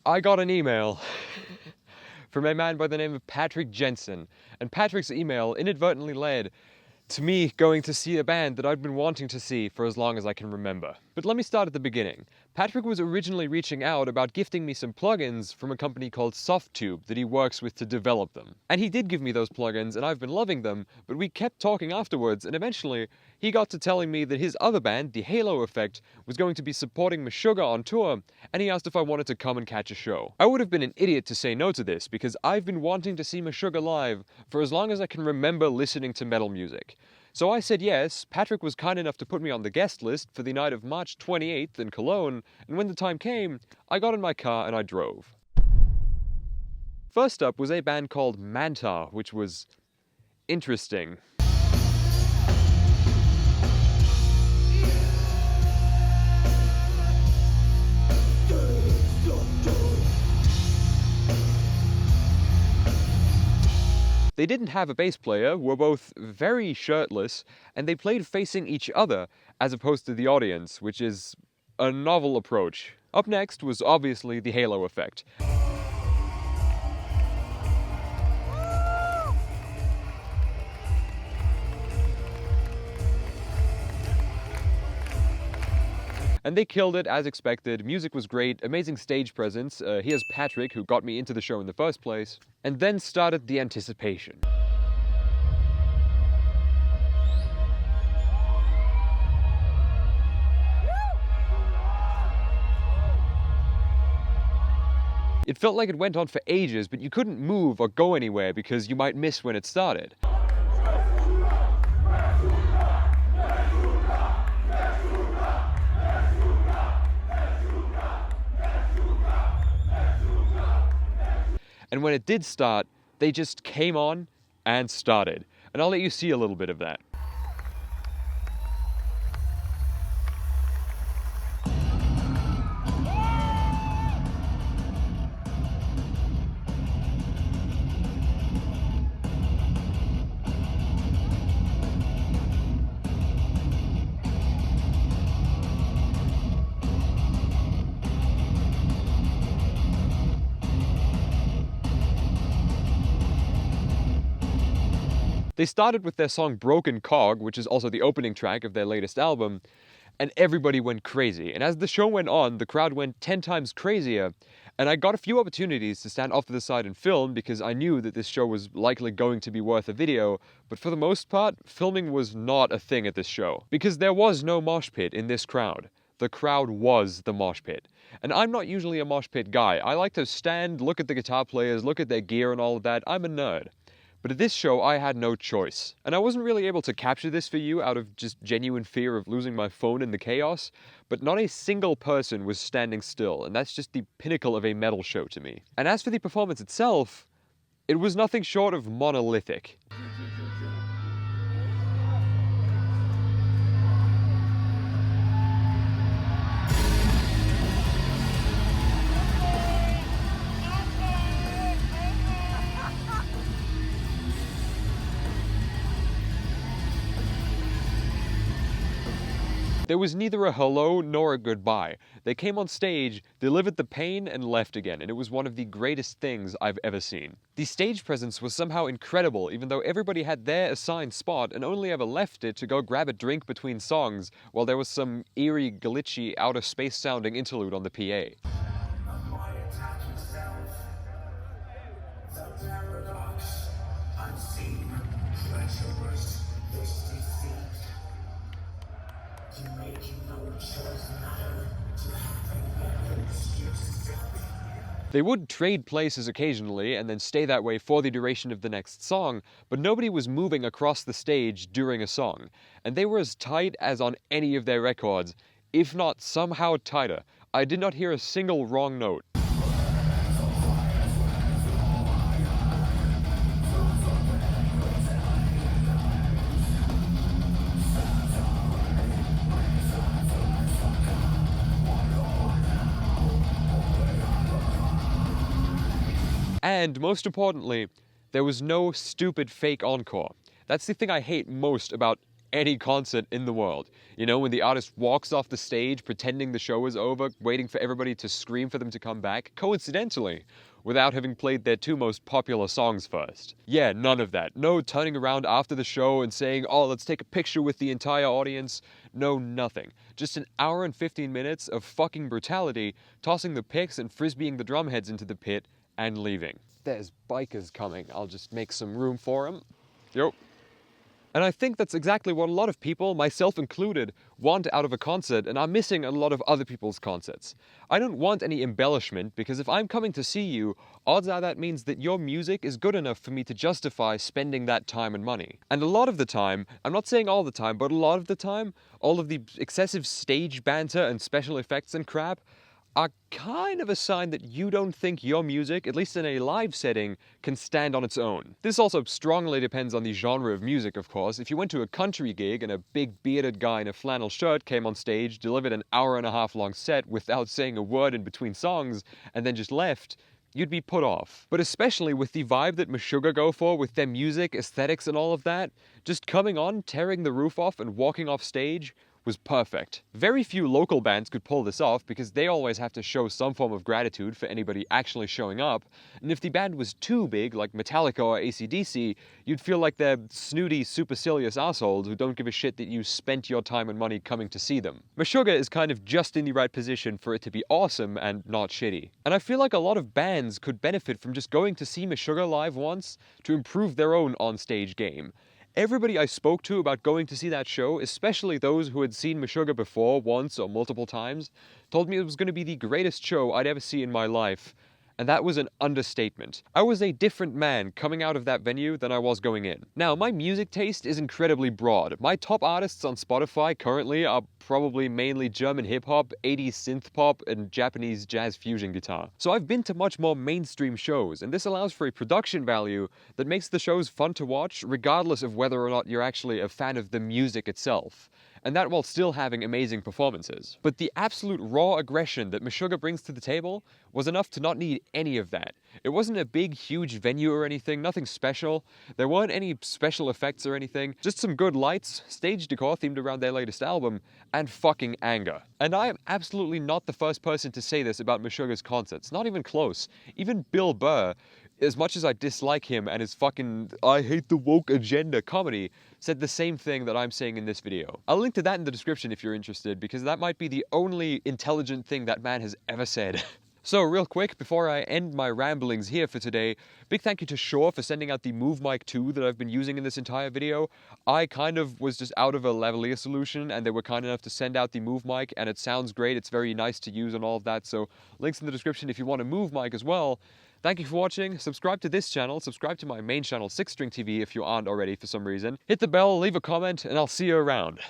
I got an email from a man by the name of Patrick Jensen, and Patrick's email inadvertently led to me going to see a band that I'd been wanting to see for as long as I can remember. But let me start at the beginning. Patrick was originally reaching out about gifting me some plugins from a company called SoftTube that he works with to develop them. And he did give me those plugins, and I've been loving them, but we kept talking afterwards, and eventually he got to telling me that his other band, The Halo Effect, was going to be supporting Meshuggah on tour, and he asked if I wanted to come and catch a show. I would have been an idiot to say no to this, because I've been wanting to see Meshuggah live for as long as I can remember listening to metal music. So I said yes. Patrick was kind enough to put me on the guest list for the night of March 28th in Cologne, and when the time came, I got in my car and I drove. First up was a band called Mantar, which was interesting. They didn't have a bass player, were both very shirtless, and they played facing each other as opposed to the audience, which is a novel approach. Up next was obviously The Halo Effect. And they killed it as expected. Music was great, amazing stage presence. Here's Patrick, who got me into the show in the first place. And then started the anticipation. It felt like it went on for ages, but you couldn't move or go anywhere because you might miss when it started. And when it did start, they just came on and started. And I'll let you see a little bit of that. They started with their song Broken Cog, which is also the opening track of their latest album, and everybody went crazy. And as the show went on, the crowd went 10 times crazier, and I got a few opportunities to stand off to the side and film because I knew that this show was likely going to be worth a video, but for the most part, filming was not a thing at this show, because there was no mosh pit in this crowd. The crowd was the mosh pit. And I'm not usually a mosh pit guy. I like to stand, look at the guitar players, look at their gear and all of that. I'm a nerd. But at this show, I had no choice. And I wasn't really able to capture this for you out of just genuine fear of losing my phone in the chaos, but not a single person was standing still, and that's just the pinnacle of a metal show to me. And as for the performance itself, it was nothing short of monolithic. There was neither a hello nor a goodbye. They came on stage, delivered the pain, and left again, and it was one of the greatest things I've ever seen. The stage presence was somehow incredible, even though everybody had their assigned spot and only ever left it to go grab a drink between songs, while there was some eerie, glitchy, outer space-sounding interlude on the PA. They would trade places occasionally and then stay that way for the duration of the next song, but nobody was moving across the stage during a song. And they were as tight as on any of their records, if not somehow tighter. I did not hear a single wrong note. And most importantly, there was no stupid fake encore. That's the thing I hate most about any concert in the world. You know, when the artist walks off the stage pretending the show is over, waiting for everybody to scream for them to come back, coincidentally, without having played their two most popular songs first. Yeah, none of that. No turning around after the show and saying, oh, let's take a picture with the entire audience. No, nothing. Just an hour and 15 minutes of fucking brutality, tossing the picks and frisbeeing the drumheads into the pit and leaving. There's bikers coming. I'll just make some room for them. Yo. And I think that's exactly what a lot of people, myself included, want out of a concert and are missing a lot of other people's concerts. I don't want any embellishment because if I'm coming to see you, odds are that means that your music is good enough for me to justify spending that time and money. And a lot of the time, I'm not saying all the time, but a lot of the time, all of the excessive stage banter and special effects and crap are kind of a sign that you don't think your music, at least in a live setting, can stand on its own. This also strongly depends on the genre of music, of course. If you went to a country gig and a big bearded guy in a flannel shirt came on stage, delivered an hour-and-a-half long set without saying a word in between songs, and then just left, you'd be put off. But especially with the vibe that Meshuggah go for with their music, aesthetics, and all of that, just coming on, tearing the roof off, and walking off stage was perfect. Very few local bands could pull this off because they always have to show some form of gratitude for anybody actually showing up, and if the band was too big, like Metallica or AC/DC, you'd feel like they're snooty, supercilious assholes who don't give a shit that you spent your time and money coming to see them. Meshuggah is kind of just in the right position for it to be awesome and not shitty. And I feel like a lot of bands could benefit from just going to see Meshuggah live once to improve their own on-stage game. Everybody I spoke to about going to see that show, especially those who had seen Meshuggah before once or multiple times, told me it was going to be the greatest show I'd ever see in my life. And that was an understatement. I was a different man coming out of that venue than I was going in. Now, my music taste is incredibly broad. My top artists on Spotify currently are probably mainly German hip-hop, 80s synth-pop, and Japanese jazz fusion guitar. So I've been to much more mainstream shows, and this allows for a production value that makes the shows fun to watch, regardless of whether or not you're actually a fan of the music itself. And that while still having amazing performances. But the absolute raw aggression that Meshuggah brings to the table was enough to not need any of that. It wasn't a big, huge venue or anything, nothing special. There weren't any special effects or anything, just some good lights, stage decor themed around their latest album, and fucking anger. And I am absolutely not the first person to say this about Meshuggah's concerts, not even close. Even Bill Burr, as much as I dislike him and his fucking I hate the woke agenda comedy, said the same thing that I'm saying in this video. I'll link to that in the description if you're interested, because that might be the only intelligent thing that man has ever said. So real quick, before I end my ramblings here for today, big thank you to Shure for sending out the MoveMic 2 that I've been using in this entire video. I kind of was just out of a lavalier solution, and they were kind enough to send out the MoveMic, and it sounds great, it's very nice to use and all of that, so links in the description if you want a MoveMic as well. Thank you for watching, subscribe to this channel, subscribe to my main channel 6 String TV if you aren't already for some reason, hit the bell, leave a comment, and I'll see you around.